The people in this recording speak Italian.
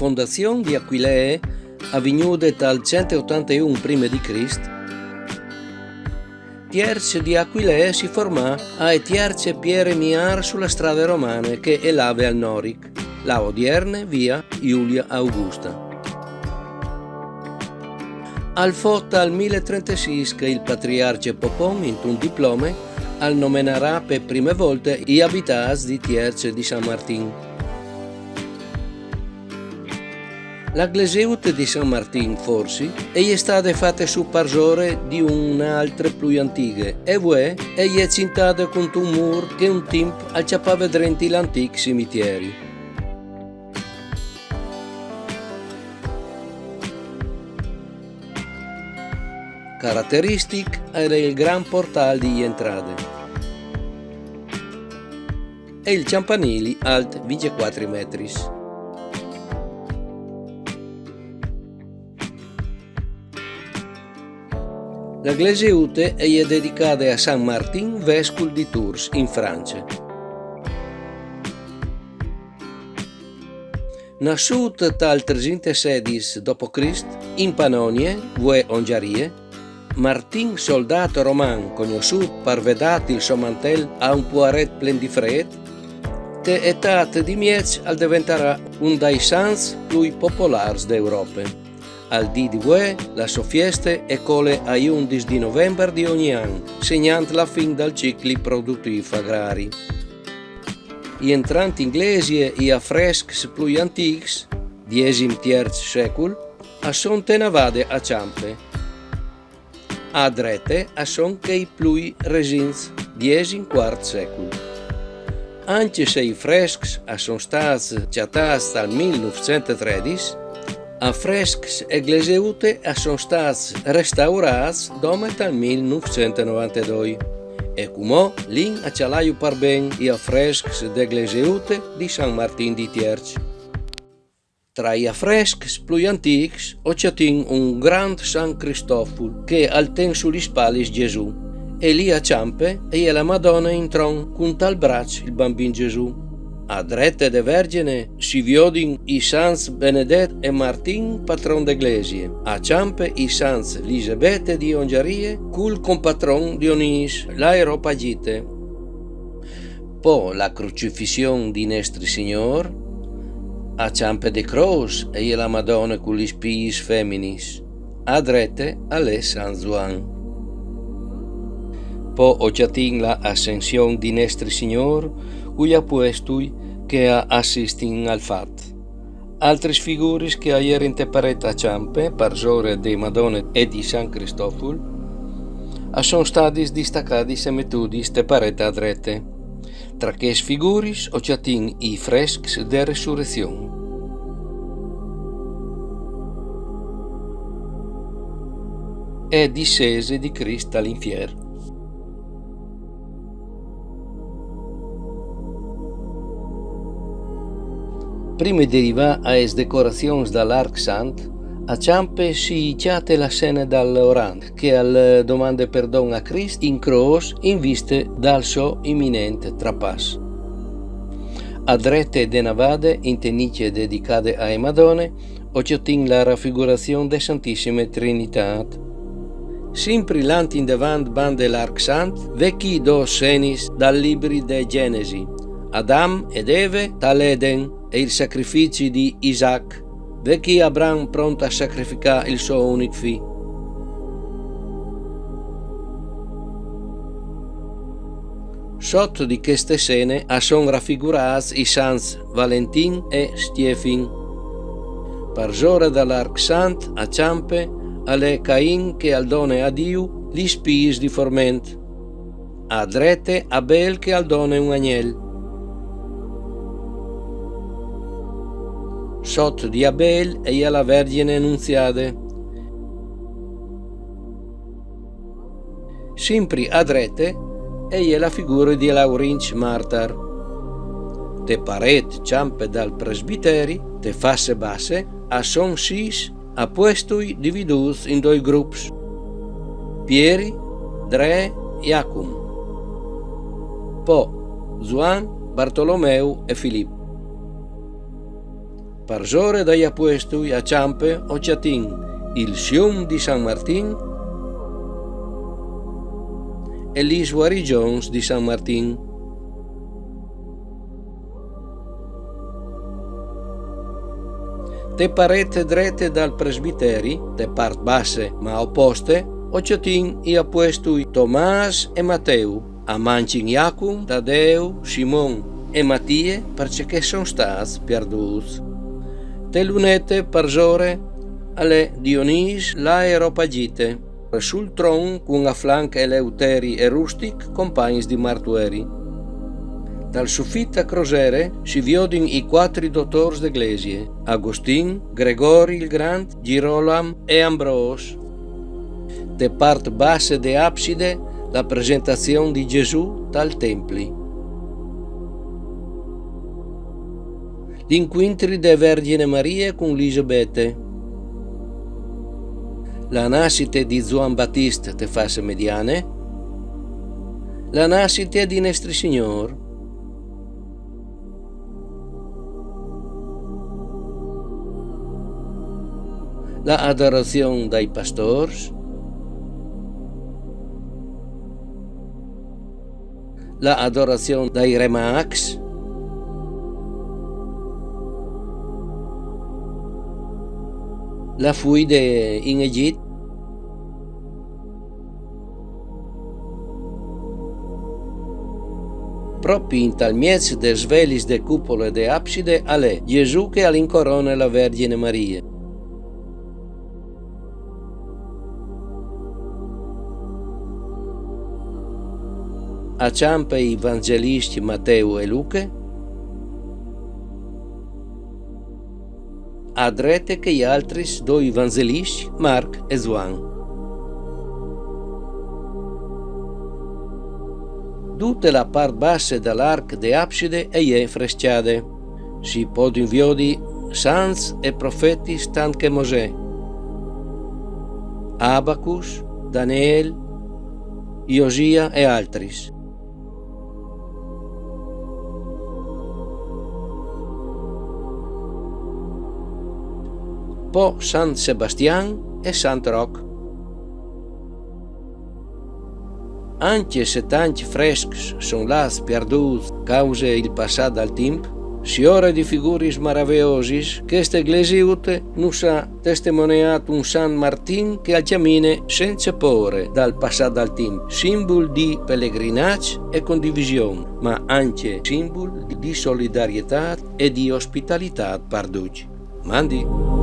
fondazione di Aquilee, avvenuta dal 181 prima di Cristo, Tierce di Aquilee si formò a Tierce Pierre Miar sulla strada romana che elava al Noric, la odierna via Iulia Augusta. Al fotta al 1036 che il patriarca Popon in un diploma al nominarà per prime volte gli abitanti di Tierce di San Martin. La gleseuta di San Martin, forse, è stata fatta su parsore di un'altra più antica, e è cintata con un muro che un tempo acciappava dentro l'antico cimitero. Caratteristico era il gran portale di entrate e il campanile alto 24 metri. La gleseuta è dedicata a San Martin, vescovo di Tours, in Francia. Nasciuto dal 316 d.C. in Pannonia, Ungheria, Martin, soldato romano conosciuto per vedere il suo mantello a un poiret plen di freddo, te età di miez al diventerà un dei sans più popolari d'Europa. Al dì di la sua festa è quella a 11 di novembre di ogni anno, segnando la fine del ciclo produttivo agrari. Gli entranti inglesi e gli affreschi più antichi, X secolo, sono tenavate a ciampe. A drette sono che i più recenti, IV secolo. Anche se i freschi sono stati chattati dal 1913, affreschi e gleseuti sono stati restaurati dal 1992. E come lì a cialaio per ben gli affreschi e gleseuti di San Martin di Tierce. Tra gli affreschi più antichi c'è un grande San Cristoforo che tiene sulle spalle Gesù e lì a ciampe è la Madonna in trono con tal braccio il bambino Gesù. A drette de Vergine si vedono i Sans Benedetto e Martin, patron d'Eglesie. A ciampe i Sans Elisabetta di Ungheria, col compatron Dionis, l'Aeropagite. Poi la Crocifissione di Nostro Signore, a ciampe de Croce e la Madonna con gli spii femminis, a drette alle San Juan. Poi ho la Ascensione di Nostro Signore, cui ha puesto che assistono al fatto. Altre figure che ieri interpreta a ciampe, parsore di Madonna e di San Cristoforo, sono stati distaccati e metodi ste parete a drette. Tra che figure ho i freschi della resurrezione. E discese di Cristo all'inferno. Prima di arrivare alle decorazioni dall'Arc Sant, a ciampe si chiate la scena dall'Orant, che al domanda perdono a Cristo in croce in vista dal suo imminente trapasso. A drette de navade, in tenice dedicate alle Madonne, ho la raffigurazione de Santissima Trinità. Sempre l'anti in davanti bande l'Arc Sant, vecchi dos senis dal libri de Genesi, Adam ed Eve dall'Eden e il sacrificio di Isaac, vecchi Abramo pronto a sacrificare il suo unico figlio. Sotto di queste scene sono raffigurati i Sans Valentin e Stiefin. Parsore dall'Arc Sant a ciampe alle Cain che al done a Dio gli spii di formento. A drette Abel che al done un agnello. Sotto di Abel e la Vergine Annunziata. Sempre a drette e la figura di Laurinch Martar. Te pareti ciampe dal presbiteri, te fasse basse, son sis a puestui dividuti in due gruppi. Pieri, Dre, Iacum. Po, Juan, Bartolomeu e Filippo. Parzore da Iapuestui a Ciampe o Ciatin, il Sium di San Martin e gli Jones di San Martin. Te parete drette dal presbiteri, te part basse ma opposte, o Ciatin i Apuestui Tomas e Matteu, a Mancin Iacum, Tadeu, Simon e Mattie perché sono stati perduti. Te lunette Parzore alle Dionis l'Aeropagite, sul tron con a flanc Eleuteri e Rustic, compagni di Martueri. Dal soffitto a crosere si vedono i quattro dottori d'Eglesie, Agostin, Gregori il Grand, Girolam e Ambros. Te part basse de abside la presentazione di Gesù dal Templi. L'inquintri de Vergine Maria con Elisabette. La nascite di Juan Battista te fasse mediane. La nascite di Nostro Signor. La adorazione dai pastori. La adorazione dai Remax. La fuite in Egitto. Proprio in tal mezzo de svelis de cupole de abside alle Gesù che all'incorona la Vergine Maria. A Ciampa i Vangelisti Matteo e Luca. A drette che gli altri due Vangelisti Marc e Juan. Tutte la part bassa dell'arc de abside è fresciate. Si può vedere sans e profeti stan che Mosè, Abacus, Daniel, Iosia e altri. Po San Sebastian e Sant Roc. Anche se tanti freschi sono là perduti causa il passato del tempo, si ora di figuri meravigliosi, questa ecclesia nos ha testimoniato un San Martin che cammina senza paura dal passato del tempo, simbolo di pellegrinaggio e condivisione, ma anche simbolo di solidarietà e di ospitalità per tutti. Mandi!